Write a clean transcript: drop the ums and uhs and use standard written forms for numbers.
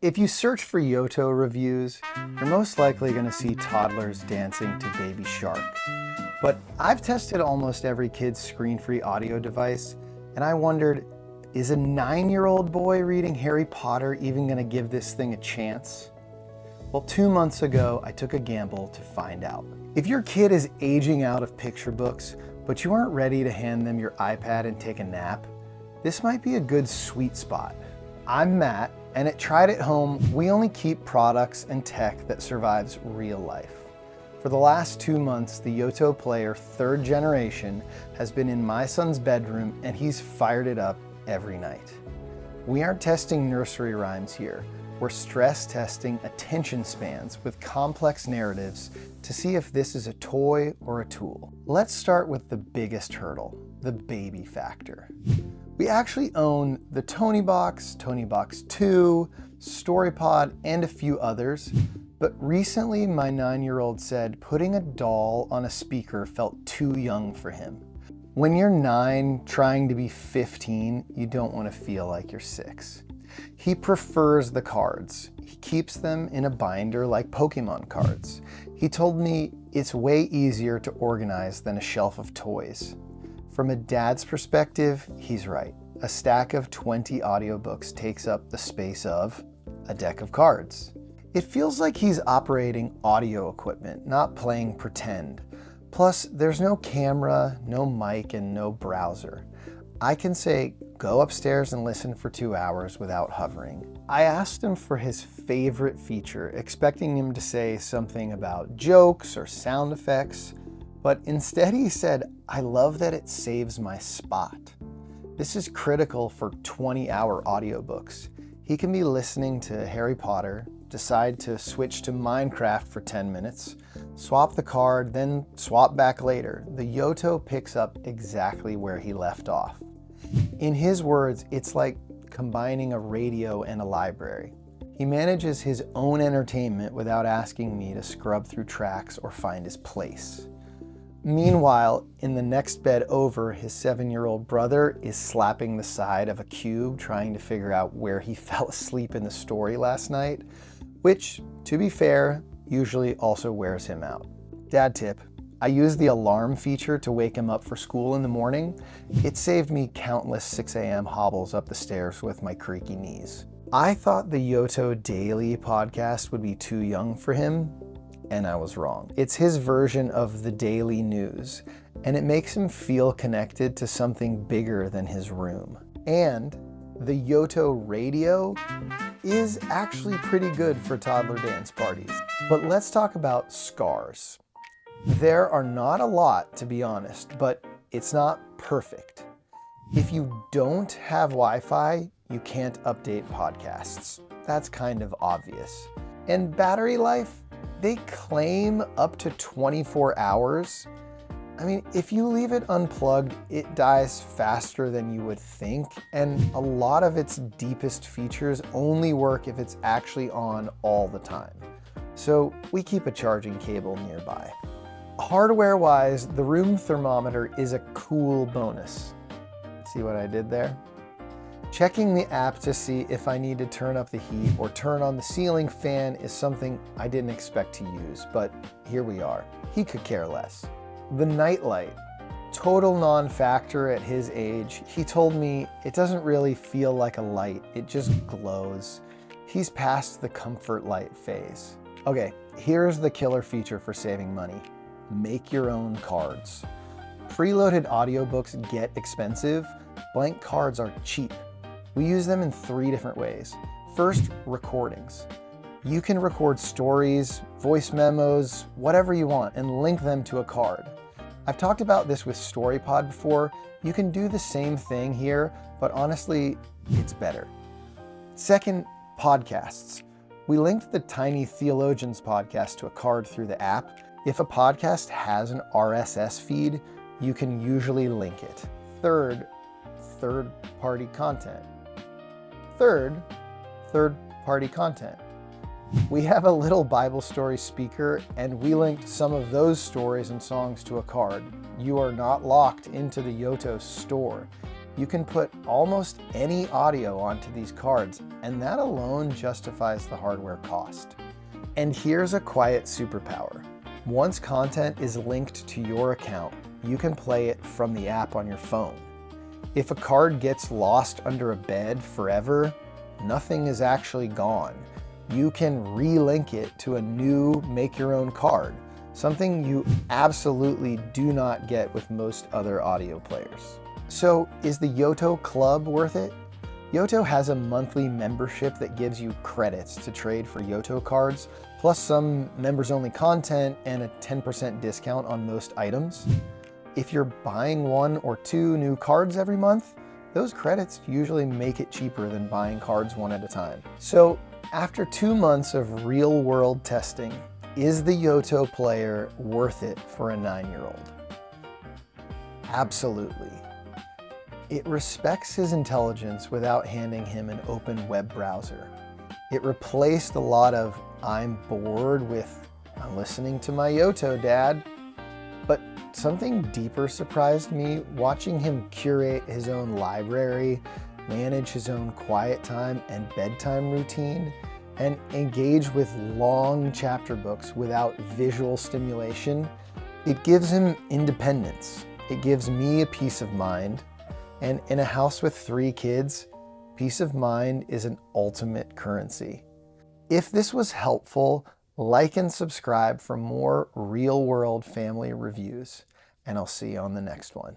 If you search for Yoto reviews, you're most likely going to see toddlers dancing to Baby Shark. But I've tested almost every kid's screen-free audio device, and I wondered, is a 9-year-old boy reading Harry Potter even going to give this thing a chance? Well, 2 months ago, I took a gamble to find out. If your kid is aging out of picture books, but you aren't ready to hand them your iPad and take a nap, this might be a good sweet spot. I'm Matt, and at Tried at Home, we only keep products and tech that survives real life. For the last 2 months, the Yoto Player 3rd generation has been in my son's bedroom, and he's fired it up every night. We aren't testing nursery rhymes here. We're stress testing attention spans with complex narratives to see if this is a toy or a tool. Let's start with the biggest hurdle, the baby factor. We actually own the Tonybox, Tonybox 2, StoryPod, and a few others, but recently my 9-year-old said putting a doll on a speaker felt too young for him. When you're 9 trying to be 15, you don't want to feel like you're 6. He prefers the cards. He keeps them in a binder like Pokemon cards. He told me it's way easier to organize than a shelf of toys. From a dad's perspective, he's right. A stack of 20 audiobooks takes up the space of a deck of cards. It feels like he's operating audio equipment, not playing pretend. Plus, there's no camera, no mic, and no browser. I can say, go upstairs and listen for 2 hours without hovering. I asked him for his favorite feature, expecting him to say something about jokes or sound effects, but instead he said, I love that it saves my spot. This is critical for 20-hour audiobooks. He can be listening to Harry Potter, decide to switch to Minecraft for 10 minutes, swap the card, then swap back later. The Yoto picks up exactly where he left off. In his words, it's like combining a radio and a library. He manages his own entertainment without asking me to scrub through tracks or find his place. Meanwhile, in the next bed over, his 7-year-old brother is slapping the side of a cube trying to figure out where he fell asleep in the story last night, which, to be fair, usually also wears him out. Dad tip, I use the alarm feature to wake him up for school in the morning. It saved me countless 6 a.m. hobbles up the stairs with my creaky knees. I thought the Yoto Daily podcast would be too young for him, and I was wrong. It's his version of the daily news, and it makes him feel connected to something bigger than his room. And the Yoto Radio is actually pretty good for toddler dance parties. But let's talk about scars. There are not a lot, to be honest, but it's not perfect. If you don't have Wi-Fi, you can't update podcasts. That's kind of obvious. And battery life, they claim up to 24 hours. I mean, if you leave it unplugged, it dies faster than you would think, and a lot of its deepest features only work if it's actually on all the time. So we keep a charging cable nearby. Hardware-wise, the room thermometer is a cool bonus. See what I did there? Checking the app to see if I need to turn up the heat or turn on the ceiling fan is something I didn't expect to use, but here we are. He could care less. The nightlight, total non-factor at his age. He told me it doesn't really feel like a light, it just glows. He's past the comfort light phase. Okay, here's the killer feature for saving money. Make your own cards. Preloaded audiobooks get expensive. Blank cards are cheap. We use them in 3 different ways. First, recordings. You can record stories, voice memos, whatever you want, and link them to a card. I've talked about this with StoryPod before. You can do the same thing here, but honestly, it's better. Second, podcasts. We linked the Tiny Theologians podcast to a card through the app. If a podcast has an RSS feed, you can usually link it. Third, third-party content. Third-party content. We have a little Bible story speaker, and we linked some of those stories and songs to a card. You are not locked into the Yoto store. You can put almost any audio onto these cards, and that alone justifies the hardware cost. And here's a quiet superpower. Once content is linked to your account, you can play it from the app on your phone. If a card gets lost under a bed forever, nothing is actually gone. You can relink it to a new make-your-own card, something you absolutely do not get with most other audio players. So is the Yoto Club worth it? Yoto has a monthly membership that gives you credits to trade for Yoto cards, plus some members-only content and a 10% discount on most items. If you're buying 1 or 2 new cards every month, those credits usually make it cheaper than buying cards one at a time. So after 2 months of real-world testing, is the Yoto Player worth it for a 9-year-old? Absolutely. It respects his intelligence without handing him an open web browser. It replaced a lot of "I'm bored" with "I'm listening to my Yoto, Dad." But something deeper surprised me, watching him curate his own library, manage his own quiet time and bedtime routine, and engage with long chapter books without visual stimulation. It gives him independence. It gives me a peace of mind. And in a house with 3 kids, peace of mind is an ultimate currency. If this was helpful, like and subscribe for more real-world family reviews, and I'll see you on the next one.